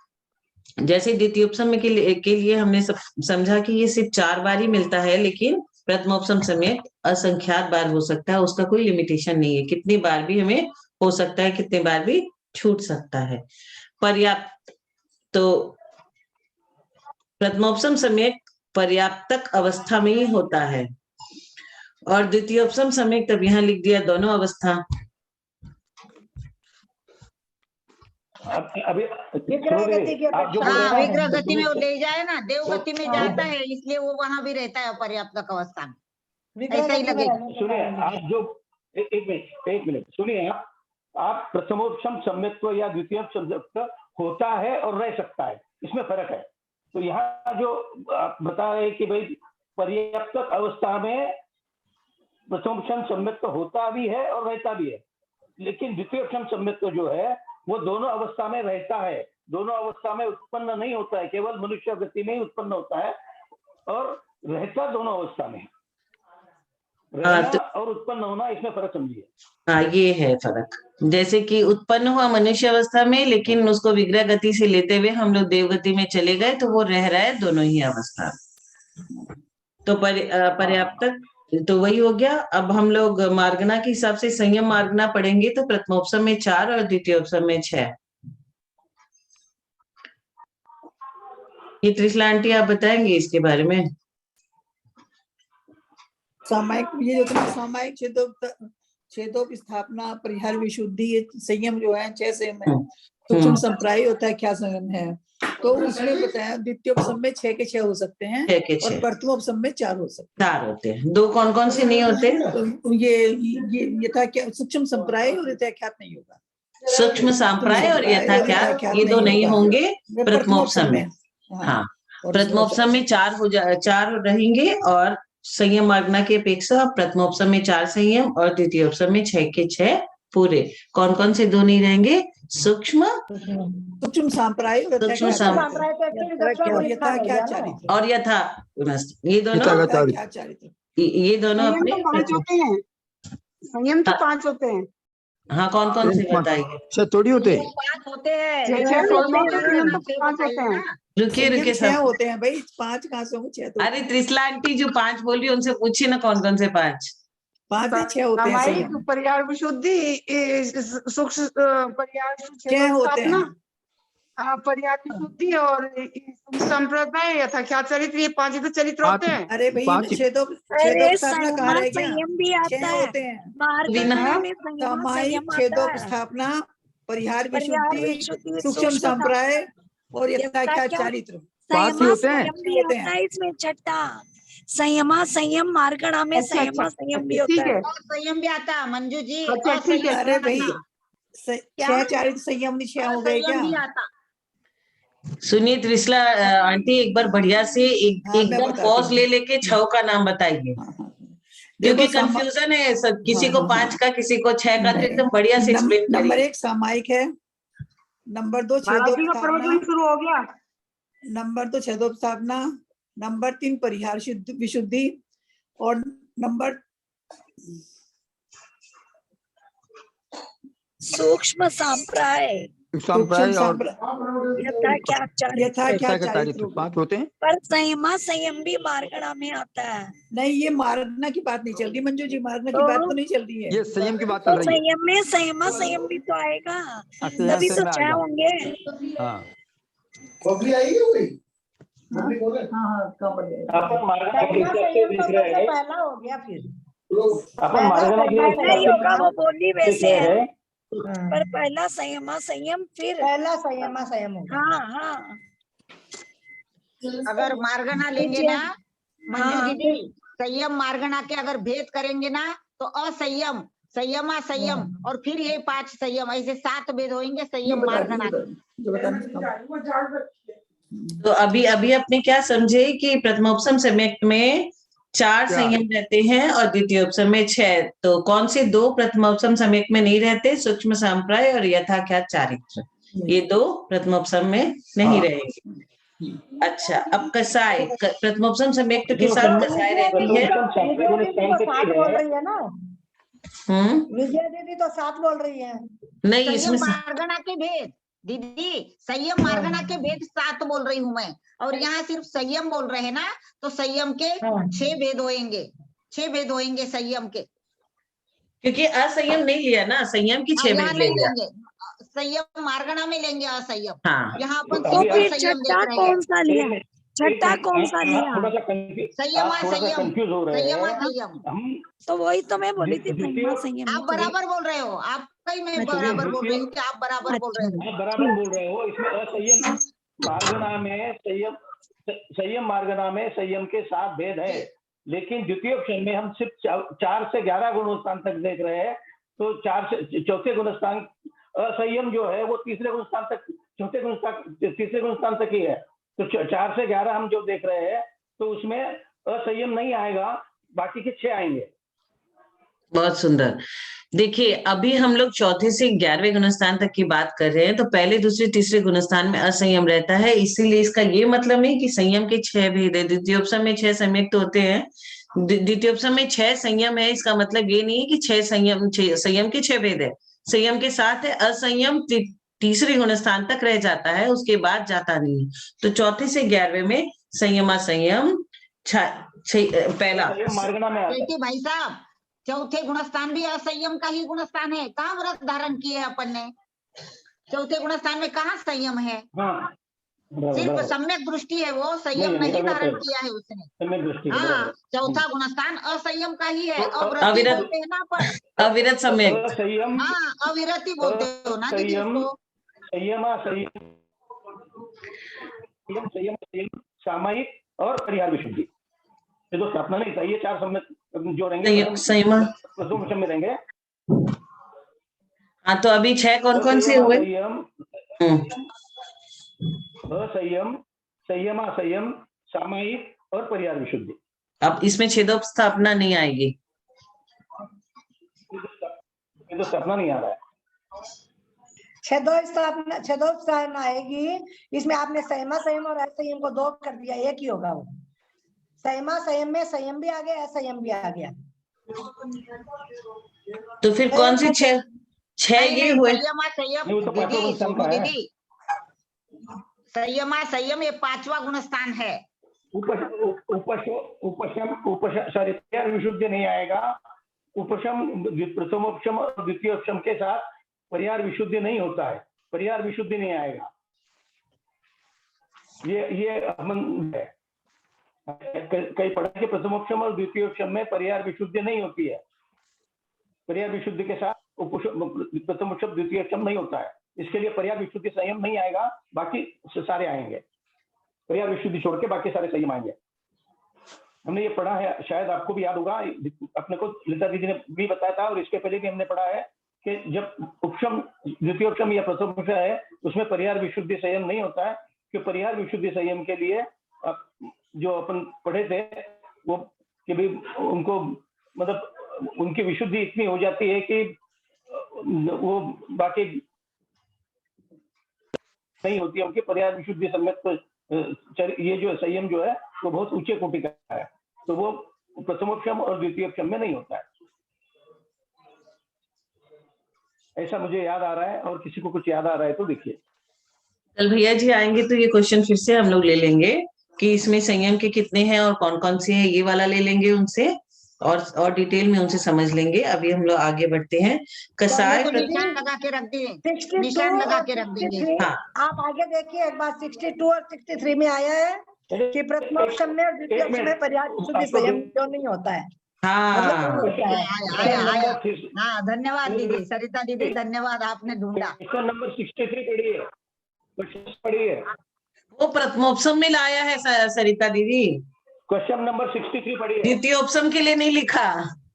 जैसे द्वितीयोपसम में के लिए हमने समझा कि ये सिर्फ 4 बार ही मिलता है, लेकिन प्रथमोपसम समेत असंख्यात बार हो सकता है, उसका कोई लिमिटेशन नहीं है, कितनी बार भी हमें हो सकता है, कितने बार भी छूट सकता है। पर्याप्त, तो प्रथमोपसम समेत पर्याप्तक अवस्था में ही होता है, और द्वितीयोपसम समेत तब यहाँ लिख दिया दोनों अवस्था। अभी विग्रह गति की आप जो अपेक्षा बोल रहे हाँ, हैं विग्रह ना, गति में वो ले जाए ना, देव गति में हाँ। जाता है, इसलिए वो वहां भी रहता है पर्याप्त अवस्था में। विग्रह ऐसा ही गति में लगेगा। रहने के सुनिए, कारण आप जो एक मिनट सुनिए, आप प्रथमोपसम सम्यक्त्व या द्वितीयोपसम सम्यक्त्व होता है और रह सकता है, इसमें फर्क है। तो यहाँ जो आप बता रहे हैं कि भाई पर्याप्त अवस्था में प्रथमोपसम सम्यक्त्व होता भी है और रहता भी है, लेकिन द्वितीयोपसम सम्यक्त्व जो है वो दोनों अवस्था में रहता है, दोनों अवस्था में उत्पन्न नहीं होता है, केवल मनुष्य गति में ही उत्पन्न होता है, और रहता दोनों अवस्था में। रहना और उत्पन्न होना, इसमें फर्क समझिए। हाँ, ये है फर्क। जैसे कि उत्पन्न हुआ मनुष्य अवस्था में, लेकिन उसको विग्रह गति से लेते हुए हम लोग देव गति में चले गए, तो वो रह रहा है दोनों ही अवस्था। तो पर्याप्तक तो वही हो गया। अब हम लोग मार्गना के हिसाब से संयम मार्गना पढ़ेंगे, तो प्रथमोपसम में 4 और द्वितीयोपसम में 6। ये त्रिशला आंटी आप बताएंगे इसके बारे में? सामायिक, ये जो तुमने सामायिक छेदोप स्थापना, परिहार, विशुद्धि, ये संयम जो है 6 संयम है। सूक्ष्म संप्राय होता है, क्या संयम है, तो उसमें बताया द्वितीयोपसम में 6 के 6 हो सकते हैं, 6 के 6 और प्रथमोपसम में 4 हो सकते 4 होते हैं। 2 कौन कौन से नहीं होते? हैं। ये था क्या, सूक्ष्म संप्राय और यथाख्यात नहीं होगा। सूक्ष्म सांप्राय और यथाख्यात, ये 2 नहीं होंगे प्रथमोपसम में। हाँ, प्रथमोपसम में 4 रहेंगे, और संयम मार्गना की अपेक्षा प्रथमोपसम में 4 संयम और द्वितीयोपसम में 6 के 6 पूरे। कौन कौन से 2 नहीं रहेंगे? सूक्ष्म सांप्राय और सूक्ष्म यथाख्यात चारित्र, और यथा, ये दोनों ये दोनों संयम तो 5 अपने। होते हैं, संयम तो 5 होते हैं। हाँ, कौन कौन से बताइए? 6 थोड़ी होते हैं। 5 होते हैं, 6 थोड़ी होते हैं, संयम तो 5 होते हैं। रुकिए 6 होते हैं भाई, 5 कहाँ से होंगे, 6 तो। अरे त्रिशला आंटी जो 5 बोल रही है, उनसे पूछिए ना कौन कौन से 5। 5 से 6 होते हैं सामायिक, संयम। परिहार, विशुद्धि, सूक्ष्म परिहार, 6 होते हैं। परिहार, विशुद्धि और संप्रदाय, यथाख्यात चरित्र, ये 5 तो चरित्र होते हैं। अरे भैया, 6 स्थापना कहाँ रह गया? 6 होते हैं। सामायिक, छेदोपस्थापना, परिहार, विशुद्धि, सूक्ष्म संप्राय और यथाख्यात चारित्र, 5 ही होते हैं। इसमें छठा संयम मार्गणा में संयम भी होता है। संयम भी आता है मंजू जी। अच्छा, ठीक है। अरे भाई, 6 चारित्र संयम नहीं 6 हो गए क्या? सुनिए त्रिशला आंटी, एक बार बढ़िया से एकदम पॉज ले लेके 6 का नाम बताइए, क्योंकि कंफ्यूजन है सब, किसी को 5 का, किसी को 6 का, तो एकदम बढ़िया से एक्सप्लेन करिए। नंबर 1 सामायिक है, नंबर 2 छेदोपस्थापना, शुरू हो गया। नंबर 2 छेदोपस्थापना, नंबर 3 परिहार विशुद्धि, और नंबर सूक्ष्म संप्राय संप्राय और यथा क्या चारित्र यथा क्या यथा के चारित्र चारित्र होगा। 5 होते हैं। पर संयमा संयम भी मार्गणा में आता है। नहीं, ये मारना की बात नहीं चल रही मंजू जी, मारना की तो- बात तो नहीं चल रही है। ये संयम की बात तो चल रही है। संयम में संयमा संयम भी तो आएगा, संयम तभी से तो में 6 आएगा। होंगे। हाँ अपन मार्गना के संयमा हिसाब से संयम तो देख रहे सबसे हैं, पहला हो गया फिर। अपन मार्गना के पहला नहीं होगा, हिसाब वो बोली से वैसे कह रहे है, हैं। पर पहला संयमा संयम फिर। पहला संयमा संयम होगा। हाँ। अगर मार्गना लेंगे लीजिए। ना मंजू हाँ। दीदी, संयम मार्गना के अगर भेद करेंगे ना तो असंयम, संयमा संयम और फिर ये 5 संयम, ऐसे 7 भेद होंगे संयम मार्गना के। तो अभी अभी आपने क्या समझे कि प्रथमोपसम सम्यक में 4 संयम रहते हैं और द्वितीयोपसम में 6। तो कौन से 2 प्रथमोपसम सम्यक में नहीं रहते? सूक्ष्म संप्राय और यथाख्यात चारित्र, ये 2 प्रथमोपसम में नहीं रहेंगे। अच्छा, अब कसाय, प्रथमोपसम सम्यक्त के साथ कसाय रहती है। विजया दीदी तो 7 बोल रही है ना, हम्म, विजया दीदी तो 7 बोल रही है। नहीं संयम इसमें मार्गना के भेद दीदी, संयम मार्गना के भेद 7 बोल रही हूँ मैं, और यहाँ सिर्फ संयम बोल रहे हैं ना, तो संयम के 6 भेद होंगे, 6 भेद होंगे संयम के। क्योंकि असंयम नहीं लिया ना, संयम की 6 यहाँ भेद ले नहीं लिया। लेंगे, संयम मार्गना में लेंगे असंयम। हाँ, यहाँ अपन तो तो सिर्फ फिर संयम देख छठा रहे कौन हैं। सा लिया? छठा कौन सा लिया? थोड़ा सा कंफ्यूज, संयमा आप थोड़ा सा संयम, कंफ्यूज हो रहे संयमा हैं। संयम। हम तो वही तो मैं बोली थी, द्वितीय- संयमा संयम ही आप तो। बराबर बोल रहे हो, आपका ही मैं बराबर बोल रही हूँ कि आप बराबर बोल रहे हो। आप बराबर बोल रहे हो। इसमें असंयम मार्गना में संयम, संयम मार्गना में संयम के 7 भेद है, लेकिन द्वितीयोपसम में हम सिर्फ 4 से 11 गुणस्थान तक देख रहे हैं। तो 4 से चौथे गुणस्थान असंयम जो है वो तीसरे गुणस्थान तक, चौथे गुणस्थान तीसरे गुणस्थान तक ही है। तो 4 से 11 हम जो देख रहे हैं तो उसमें असंयम नहीं आएगा, बाकी के 6 आएंगे। बहुत सुंदर। देखिए, अभी हम लोग चौथे से 11वें गुणस्थान तक की बात कर रहे हैं, तो पहले दूसरे तीसरे गुणस्थान में असंयम रहता है, इसीलिए इसका ये मतलब नहीं कि संयम के 6 भेद है। द्वितीयोपसम में 6 संयम तो होते हैं, द्वितीयोपसम में 6 संयम है, इसका मतलब ये नहीं है कि 6 संयम के 6 भेद है। संयम के साथ है असंयम, तीसरे गुणस्थान तक रह जाता है, उसके बाद जाता नहीं। तो चौथे से 11वें में संयमा संयम पहला मार्गना में आता है। देखिए भाई साहब, चौथे गुणस्थान भी असंयम का ही गुणस्थान है। कहाँ व्रत धारण किए है अपन ने? चौथे गुणस्थान में कहाँ संयम है? हाँ, सिर्फ सम्यक दृष्टि है, वो संयम नहीं धारण किया है उसने। सम्यक दृष्टि है, हाँ, बराबर। चौथा गुणस्थान असंयम का ही है। तो अव्रति अविरत- बोलते हैं ना अपन। अविरत सम्यक। असंयम, हाँ, अविरति बोलते हो ना दीदी संयम, उसको। संयमा संयम, संयम संयम, सामायिक और परिहार विशुद्धि, ये तो स्थापना नहीं था। ये 4 सम्यक जो रहेंगे संयमा, प्रथमोपसम में रहेंगे। हाँ, तो अभी 6 कौन कौन से हुए? संयम, असंयम, संयमा संयम, सामायिक और परिहार विशुद्धि। अब इसमें छेदोपस्थापना नहीं आएगी। ये तो स्थापना नहीं आ रहा है। छेदोपस्थापना आएगी। इसमें आपने संयमा संयम और असंयम को 2 कर दिया, एक ही होगा वो। संयमा संयम में संयम भी आ गया, असंयम भी आ गया। तो फिर कौन से 6 ये हुए? संयमा संयम नहीं, वो तो पांचवा दीदी, गुणस्थान सोनू का है। दीदी, संयमा संयम ये 5वां गुणस्थान है। परिहार विशुद्धि नहीं आएगा। उपशम, प्रथमोपशम और द्वितीयोपशम के साथ परिहार विशुद्धि नहीं होता है, परिहार विशुद्धि नहीं आएगा। ये हम कई पढ़ा कि प्रथमोपशम और द्वितीयोपशम में परिहार विशुद्धि नहीं होती है। परिहार विशुद्धि के साथ प्रथमोपशम द्वितीयोपशम नहीं होता है, इसके लिए परिहार विशुद्धि संयम नहीं आएगा, बाकी सारे आएंगे। परिहार विशुद्धि छोड़ के बाकी सारे संयम आएंगे। हमने ये पढ़ा है, शायद आपको भी याद होगा, अपने को ललिता दीदी ने भी बताया था और इसके पहले भी हमने पढ़ा है कि जब उपशम, द्वितीयोपशम या प्रथमोपशम है उसमें परिहार विशुद्धि संयम नहीं होता है, कि परिहार विशुद्धि संयम के लिए जो अपन पढ़े थे वो कि भी उनको मतलब उनकी विशुद्धि इतनी हो जाती है कि वो बाकी नहीं होती है। उनकी परिहार विशुद्धि सम्यक ये जो संयम जो है वो बहुत ऊंचे कोटि का है, तो वो प्रथमोपशम और द्वितीयोपशम में नहीं होता है। ऐसा मुझे याद आ रहा है, और किसी को कुछ याद आ रहा है तो देखिए। कल भैया जी आएंगे तो ये क्वेश्चन फिर से हम लोग ले लेंगे कि इसमें संयम के कितने हैं और कौन कौन से हैं, ये वाला ले लेंगे उनसे और डिटेल में उनसे समझ लेंगे। अभी हम लोग आगे बढ़ते हैं। कसाय तो निशान लगा के रख दिए, 62 निशान लगा और के रख देंगे। 63 हाँ। आप आगे देखिए एक बार 62 और 63 में आया है कि प्रथमोपसम में और द्वितीयोपसम में पर्याय विशुद्धि संयम क्यों नहीं होता है। मतलब नहीं हाँ होता है। हाँ, धन्यवाद दीदी, सरिता दीदी, धन्यवाद, आपने ढूंढा। क्वेश्चन नंबर 63 पढ़िए, क्वेश्चन पढ़िए। वो प्रथमोपसम में लाया है सरिता दीदी, क्वेश्चन नंबर 63 पढ़िए। द्वितीयोपसम के लिए नहीं लिखा।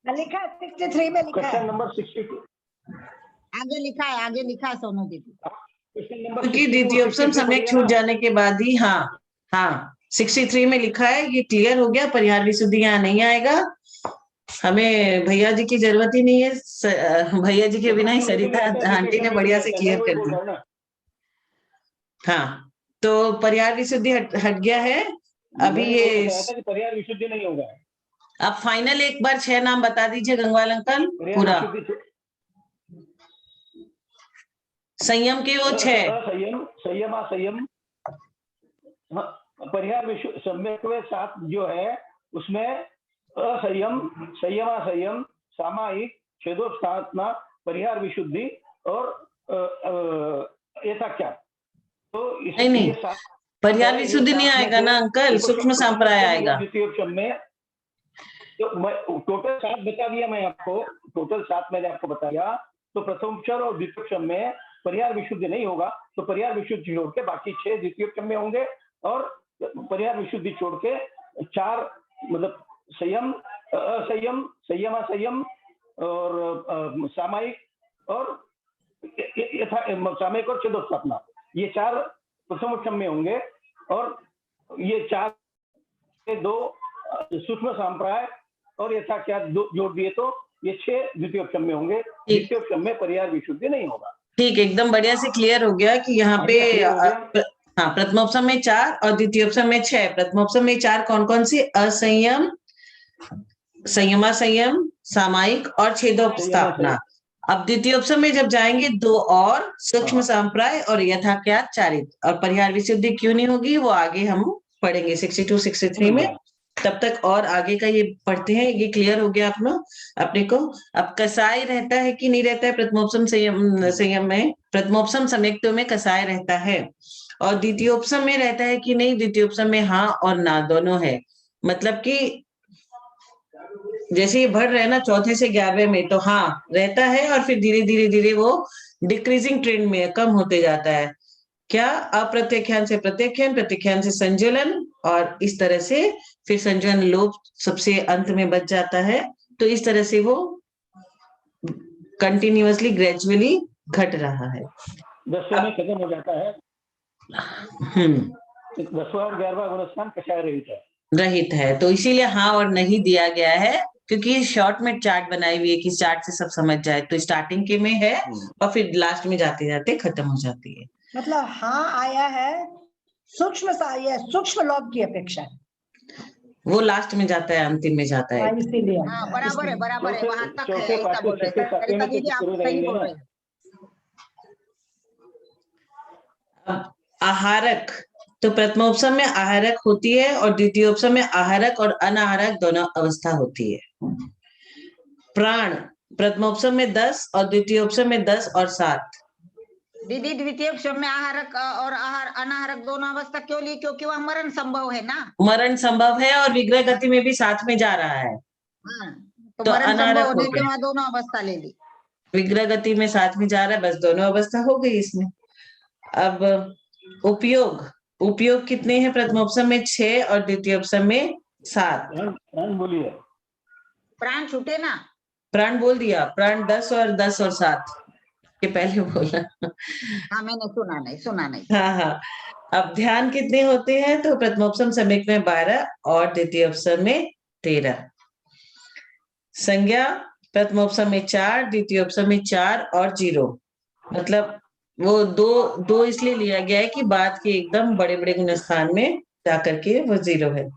लिखा है 63 में लिखा क्वेश्चन है। नंबर 62 आगे लिखा है, आगे लिखा है सोनू दीदी। क्वेश्चन नंबर क्योंकि द्वितीयोपसम समय छूट जाने के बाद ही, हाँ 63 में लिखा है। ये क्लियर हो गया, परिहार विशुद्धि यहाँ नहीं आएगा। हमें भैया जी की जरूरत ही नहीं है, भैया जी के बिना ही सरिता आंटी ने बढ़िया से क्लियर कर दिया। हाँ, तो परिहार विशुद्धि हट गया है। अभी ये परिहार विशुद्धि नहीं होगा। अब फाइनल एक बार 6 नाम बता दीजिए गंगवाल अंकल पूरा। संयम के वो 6 संयम असंयम, परिहार विशुद्धि सम्यक में 7 जो है उसमें असंयम, संयम असंयम, सामायिक, छेदोपस्थापना, परिहार विशुद्धि और यथाख्यात। तो नहीं परिहार विशुद्धि नहीं आएगा ना अंकल, सूक्ष्म संप्राय आएगा। द्वितीयोपसम में तो टोटल 7 बता दिया मैं आपको, टोटल 7 मैंने आपको बताया। तो प्रथमोपसम और द्वितीयोपसम में परिहार विशुद्धि नहीं होगा, तो परिहार विशुद्धि छोड़ के बाकी 6 द्वितीयोपसम में होंगे, और परिहार विशुद्धि छोड़ के 4 मतलब संयम, असंयम, संयम असंयम और सामायिक और सामायिक और छेदोपस्थापना, ये 4 प्रथमोपसम में होंगे, और ये 4 2 सूक्ष्म संप्राय और यथाख्यात जोड़ दिए तो ये 6 द्वितीयोपसम में होंगे। द्वितीयोपसम में परिहार विशुद्धि नहीं होगा। ठीक, एकदम बढ़िया से क्लियर हो गया कि यहाँ पे हाँ प्रथमोपसम में 4 और द्वितीयोपसम में 6। प्रथमोपसम में 4 कौन कौन सी? असंयम, संयमासंयम, सामायिक और छेदोपस्थापना। अब द्वितीयोपसम में जब जाएंगे 2 और सूक्ष्म संप्राय और यथाख्यात चारित, और परिहार विशुद्धि क्यों नहीं होगी वो आगे हम पढ़ेंगे 62 63 में। तब तक और आगे का ये पढ़ते हैं। ये क्लियर हो गया अपने को। अब कसाय रहता है कि नहीं रहता है प्रथमोपसम संयम में? प्रथमोपसम संयुक्तों में कसाय रहता है, और द्वितीयोपसम में रहता है कि नहीं? द्वितीयोपसम में हाँ और ना दोनों है। मतलब कि जैसे ये बढ़ रहे हैं ना 4थे से 11वें में, तो हाँ रहता है, और फिर धीरे धीरे धीरे वो डिक्रीजिंग ट्रेंड में कम होते जाता है। क्या? अप्रत्याख्यान से प्रत्याख्यान, प्रत्याख्यान से संज्वलन, और इस तरह से फिर संज्वलन लोप सबसे अंत में बच जाता है। तो इस तरह से वो कंटिन्यूअसली ग्रेजुअली घट रहा है। 10वें में खत्म हो जाता है। 10वां और 11वां गुणस्थान कषाय रहित है। तो इसीलिए हाँ और नहीं दिया गया है, क्योंकि शॉर्ट में चार्ट बनाई हुई है कि चार्ट से सब समझ जाए। तो स्टार्टिंग के में है और फिर लास्ट में जाते जाते खत्म हो जाती है। मतलब हाँ आया है सूक्ष्म लोभ की अपेक्षा, वो लास्ट में जाता है, अंतिम में जाता है। इसीलिए बराबर है वहां तक है, ऐसा बोल रहे हैं सरिता दीदी, आप सही बोल रहे हैं। आहारक, तो प्रथमोपसम में आहारक होती है और द्वितीयोपसम में आहारक और अनाहारक दोनों अवस्था होती है। प्राण प्रथमोपसम में 10 और द्वितीयोपसम में 10 और 7। दीदी द्वितीयोपसम में आहारक और अनाहारक दोनों अवस्था क्यों ली? क्योंकि वह मरण संभव है ना। मरण संभव है और विग्रह गति में भी साथ में जा रहा है। तो मरण संभव होने के वहां दोनों अवस्था ले ली। विग्रह गति में साथ में जा रहा है, बस दोनों अवस्था हो गई इसमें। अब उपयोग कितने हैं? प्रथमोपसम में 6 और द्वितीयोपसम में 7। प्राण बोलिए। प्राण छूटे ना। प्राण बोल दिया, प्राण 10 और 7 के पहले बोला। हाँ मैंने सुना नहीं। हाँ। अब ध्यान कितने होते हैं? तो प्रथमोपसम सम्यक में 12 और द्वितीयोपसम में 13। संज्ञा प्रथमोपसम में 4, द्वितीयोपसम में 4 और 0। मतलब वो दो इसलिए लिया गया है कि बाद के एकदम बड़े बड़े गुणस्थान में जाकर के वो 0 है।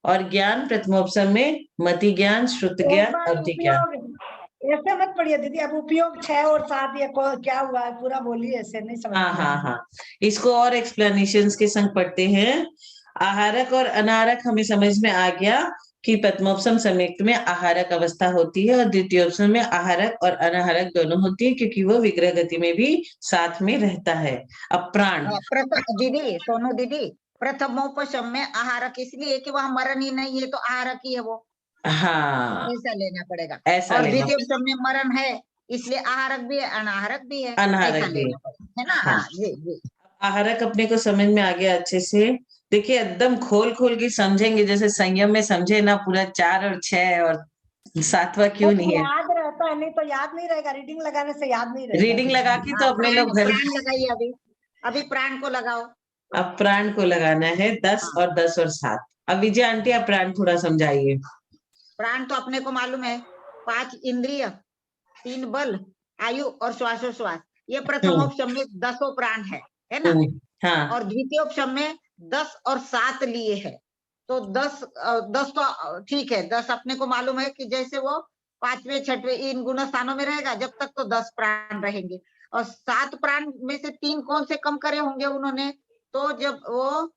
और ज्ञान प्रथमोपसम में मति ज्ञान, श्रुत ज्ञान, अवधि ज्ञान। ऐसे मत पढ़िए दीदी, अब उपयोग 6 और 7 ये क्या हुआ है पूरा बोलिए, ऐसे नहीं समझ हाँ में हाँ आएगा। हाँ, इसको और एक्सप्लेनेशंस के संग पढ़ते हैं। आहारक और अनाहारक हमें समझ में आ गया कि प्रथमोपसम संयुक्त में आहारक अवस्था होती है और द्वितीयोपसम में आहारक और अनाहारक दोनों होती है, क्योंकि वो विग्रह गति में भी साथ में रहता है। अब प्राण, दीदी सोनू दीदी, प्रथमोपशम में आहारक इसलिए कि वहाँ मरण ही नहीं है तो आहारक ही है वो, हाँ ऐसा लेना पड़ेगा। ऐसा और लेना, द्वितीयोपसम में मरण है इसलिए आहारक भी है अनाहारक भी है, अनाहारक ऐसा भी, लेना पड़ेगा, है ना। हाँ। हाँ जी। आहारक अपने को समझ में आ गया अच्छे से। देखिए एकदम खोल खोल के समझेंगे, जैसे संयम में समझे ना पूरा 4 और 6 और 7वां क्यों नहीं है। याद रहता है, नहीं तो याद नहीं रहेगा, रीडिंग लगाने से याद नहीं रहेगा। रीडिंग लगा के तो अपने लोग घर, प्राण लगाइए, अभी प्राण को लगाओ। अब प्राण को लगाना है 10 और 10 और 7। अब विजय आंटी आप प्राण थोड़ा समझाइए। प्राण तो अपने को मालूम है, 5 इंद्रिय, 3 बल, आयु और श्वासोश्वास, ये प्रथमोपशम में 10 प्राण है ना। हाँ। और द्वितीयोपशम में 10 और 7 लिए है, तो 10 तो ठीक है, 10 अपने को मालूम है कि जैसे वो 5वें 6वें इन गुण स्थानों में रहेगा जब तक तो 10 प्राण रहेंगे। और 7 प्राण में से 3 कौन से कम करे होंगे उन्होंने, तो जब वो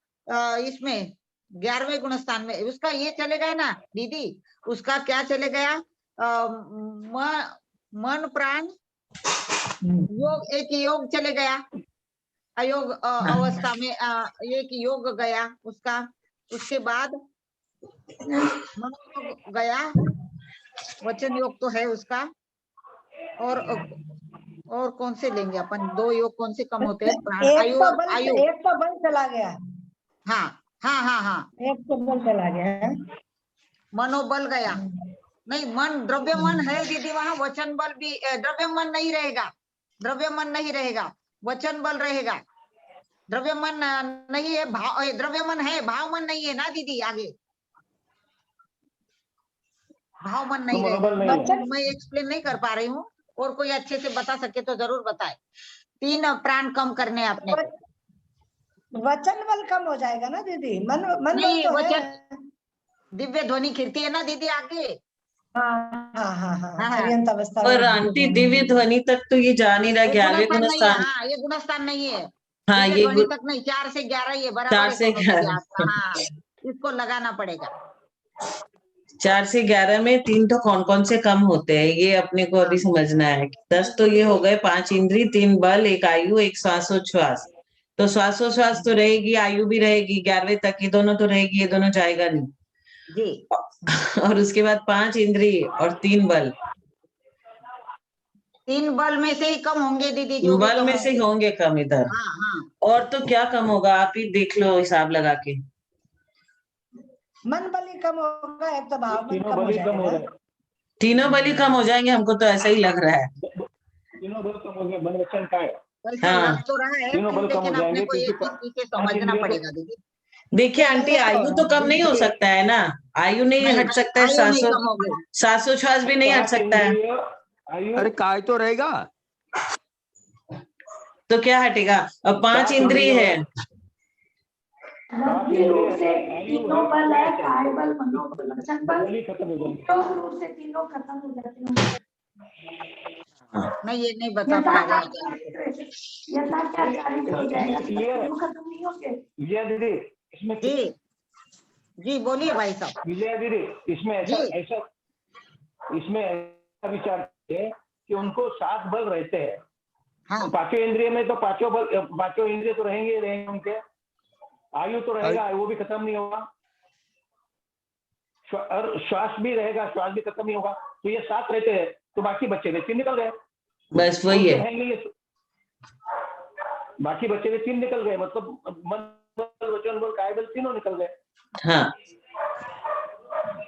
इसमें 11वें गुण स्थान में उसका ये चले गए ना दीदी, उसका क्या चले गया, मन प्राण योग, एक योग चले गया, अयोग अवस्था में एक योग गया उसका। उसके बाद मनोयोग गया, वचन योग तो है उसका। और कौन से लेंगे अपन, 2 योग कौन से कम होते हैं, प्राण, आयु और आयु। एक तो बल चला गया। हाँ हाँ हाँ हाँ, एक तो बल चला गया, मनोबल गया। नहीं, मन द्रव्य मन है दीदी, वहां वचन बल भी, द्रव्य मन नहीं रहेगा, द्रव्य मन नहीं रहेगा, वचन बल रहेगा। द्रव्य मन नहीं है, भाव, द्रव्य मन है, भाव मन नहीं है ना दीदी, आगे भाव मन नहीं रहेगा। मैं एक्सप्लेन नहीं कर पा रही हूँ, और कोई अच्छे से बता सके तो जरूर बताए। 3 प्राण कम करने अपने को। वचन बल कम हो जाएगा ना दीदी, मन बल नहीं, तो वचन है। दिव्य ध्वनि कीर्ति है ना दीदी आगे। हाँ हाँ हाँ हाँ, हाँ। पर्यंत अवस्था और में आंटी दिव्य ध्वनि तक तो ये जा नहीं रहा, ये 11वें गुणस्थान नहीं है, गुणस्थान। हाँ ये गुणस्थान नहीं है, हाँ दिव्य ये ध्वनि तक नहीं, 4 से 11 ये बराबर 4 है से दोनों दीदी 11, आपका। हाँ, इसको लगाना पड़ेगा। 4 से 11 में 3 तो कौन कौन से कम होते हैं, ये अपने को अभी समझना है। 10 तो ये हो गए, 5 इंद्री, 3 बल, 1 आयु, 1 श्वासोच्छ्वास। तो श्वासोच्छ्वास तो रहेगी, आयु भी रहेगी, 11वें तक ये दोनों तो रहेगी, ये दोनों जाएगा नहीं जी। और उसके बाद 5 इंद्री और 3 बल। 3 बल में से ही कम होंगे दीदी, जो भी बल कम में से होंगे कम इधर। हाँ हाँ। और तो क्या कम होगा, आप ही देख लो हिसाब लगा के। मन बल ही कम होगा, एक तो भाव मन तीनों कम हो बल ही कम हो जाएगा। रहे, तीनों बल ही कम हो जाएंगे, हमको तो ऐसा ही लग रहा है। तीनों बल कम हो गए, मन वचन काय, ऐसा हाँ। लग तो रहा है, तीनों बल कम हो लेकिन अपने जाएंगे को ये क्योंकि चीज पीछे समझना पड़ेगा दीदी। देखिए आंटी, आयु तो कम नहीं हो सकता है ना, आयु नहीं हट सकता है, आयु नहीं कम हो गई। श्वासोच्छ्वास भी नहीं हट सकता है, आयु अरे काय तो रहेगा। तो क्या हटेगा। अब 5 इंद्री है, लब्धि रूप से तीनों बल है, काय बल, मनोबल, वचन बल, बल ही खत्म हो जाएंगे। उपयोग रूप से तीनों खत्म हो जाते हैं। नहीं, ये नहीं बता पा रहे हैं। यथाचारित हो जाएगा, तीनों खत्म नहीं होंगे। विजया दीदी, इसमें जी जी बोलिए भाई साहब। विजया दीदी, इसमें ऐसा इसमें ऐसा विचार है कि उनको 7 बल रहते हैं। हाँ। तो 5 इंद्रिय में तो 5 इंद्रिय तो रहेंगे ही रहेंगे उनके, आयु तो रहेगा, वो भी खत्म नहीं होगा, और श्वास भी रहेगा, श्वास भी खत्म नहीं होगा। तो ये 7 रहते हैं, तो बाकी बच्चे वे 3 निकल गए, बस वही है। बाकी बच्चे वे 3 निकल गए, मतलब मन बल, वचन बल, काय बल तीनों निकल गए। हाँ,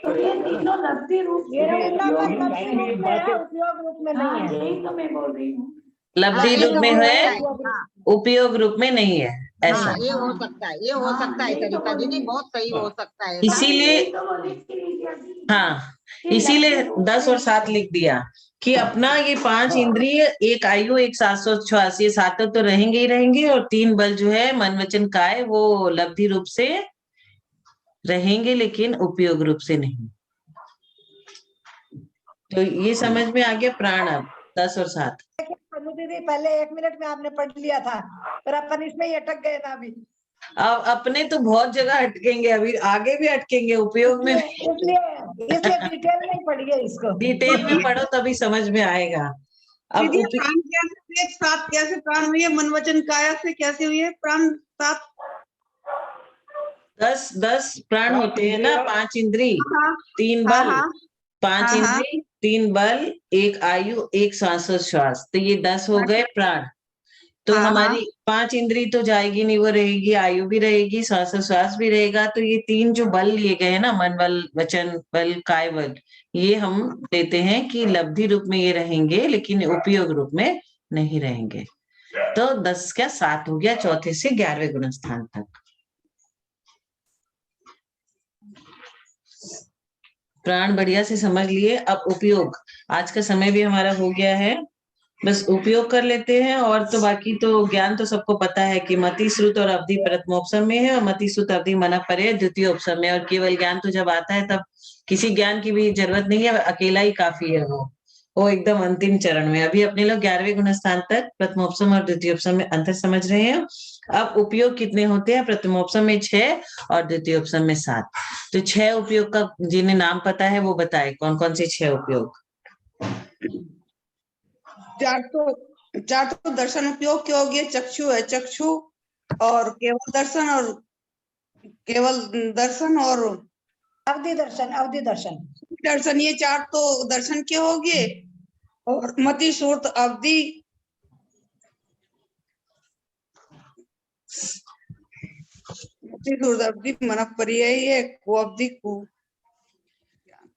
तो ये तीनों लब्धि रूप से उपयोग रूप में नहीं है। यही तो मैं बोल रही हूँ। लब्धि रूप में है, उपयोग रूप में नहीं है, ऐसा। हाँ, ये हो सकता है, ये हो सकता है सरिता दीदी, बहुत सही हो सकता है। इसीलिए हाँ, इसीलिए 10 और 7 लिख दिया कि अपना ये 5 इंद्रिय, 1 आयु, 1 श्वासोच्छ्वास, ये 7 तो रहेंगे ही रहेंगे, और 3 बल जो है मन वचन काय, वो लब्धि रूप से रहेंगे लेकिन उपयोग रूप से नहीं। तो ये समझ में आ गया प्राण। अब 10 और 7 सोनू दीदी पहले 1 मिनट में आपने पढ़ लिया था, पर अपन इसमें ही अटक गए ना अभी। अब अपने तो बहुत जगह अटकेंगे, अभी आगे भी अटकेंगे उपयोग में। इसलिए डिटेल में पढ़िए इसको। डिटेल में पढ़ो तभी समझ में आएगा। अब दीदी प्राण कैसे एक साथ कैसे प्राण हुई है, मन वचन काया से कैसे हुई है प्राण 7? 10 प्राण होते हैं ना, 5 इंद्री, हाँ 3 हाँ बल, हाँ 5 हाँ, हाँ। इंद्री, 3 बल, 1 आयु, 1 श्वासोच्छ्वास, तो ये 10 हो गए प्राण। तो हाँ, हमारी 5 इंद्री तो जाएगी नहीं, वो रहेगी, आयु भी रहेगी, श्वासोच्छ्वास भी रहेगा। तो ये 3 जो बल लिए गए हैं ना, मन बल, वचन बल, काय बल, ये हम देते हैं कि लब्धि रूप में ये रहेंगे, लेकिन उपयोग रूप में नहीं रहेंगे। तो 10 क्या 7 हो गया, चौथे से 11वें गुण स्थान तक। प्राण बढ़िया से समझ लिए। अब उपयोग, आज का समय भी हमारा हो गया है, बस उपयोग कर लेते हैं। और तो बाकी तो ज्ञान तो सबको पता है कि मति श्रुत और अवधि प्रथमोपसम में है, और मति श्रुत अवधि मनः परे द्वितीय उपसम में। और केवल ज्ञान तो जब आता है तब किसी ज्ञान की भी जरूरत नहीं है, अकेला ही काफी है वो एकदम अंतिम चरण में। अभी अपने लोग 11वें गुण स्थान तक प्रथमोपसम और द्वितीयोपसम में अंतर समझ रहे हैं। अब उपयोग कितने होते हैं? प्रथमोपसम में 6 और द्वितीयोपसम में 7। तो 6 उपयोग का जिन्हें नाम पता है वो बताए कौन कौन से 6 उपयोग। 4 तो दर्शन उपयोग के हो गए, चक्षु है, चक्षु और केवल दर्शन और अवधि दर्शन दर्शन, ये 4 तो दर्शन के हो गए। और मति श्रुत अवधि मनः पर्याय है, को अवधि को।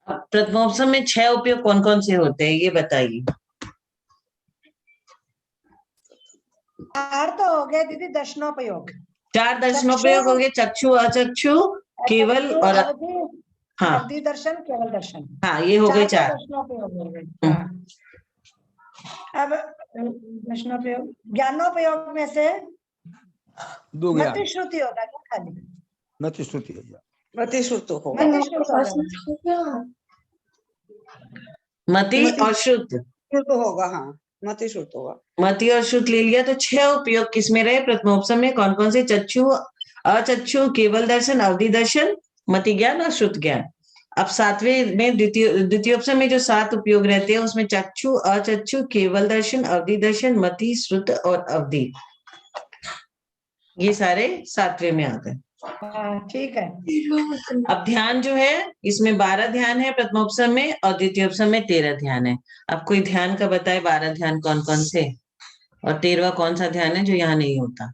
प्रथमोपसम में 6 उपयोग कौन कौन से होते हैं ये बताइए। 4 तो हो गए दीदी दर्शनोपयोग। 4 दर्शनोपयोग हो गए, चक्षु, अचक्षु, केवल और हाँ अवधि दर्शन, केवल दर्शन। हाँ, ये हो गए 4 दर्शनोपयोग हो गए। हाँ। अब दर्शनोपयोग, ज्ञानोपयोग में से 2 ज्ञान, मति श्रुति होगा क्या खाली? मति श्रुति है। मति श्रुत हो, मति और श्रुत होगा। हाँ मति श्रुत होगा। मति और श्रुत ले लिया। तो 6 उपयोग किसमें रहे प्रथमोपसम में? कौन कौन से? चक्षु, अचक्षु, केवल दर्शन, अवधि दर्शन, मति ज्ञान और श्रुत ज्ञान। अब 7वें में द्वितीयोपसम में जो 7 उपयोग रहते हैं उसमें चक्षु, अचक्षु, केवल दर्शन, अवधि दर्शन, मति, श्रुत और अवधि, ये सारे 7वें में आ गए। ठीक है। अब ध्यान जो है इसमें 12 ध्यान है प्रथमोपसम में, और द्वितीयोपसम में 13 ध्यान है। अब कोई ध्यान का बताए 12 ध्यान कौन कौन से, और 13वां कौन सा ध्यान है जो यहाँ नहीं होता?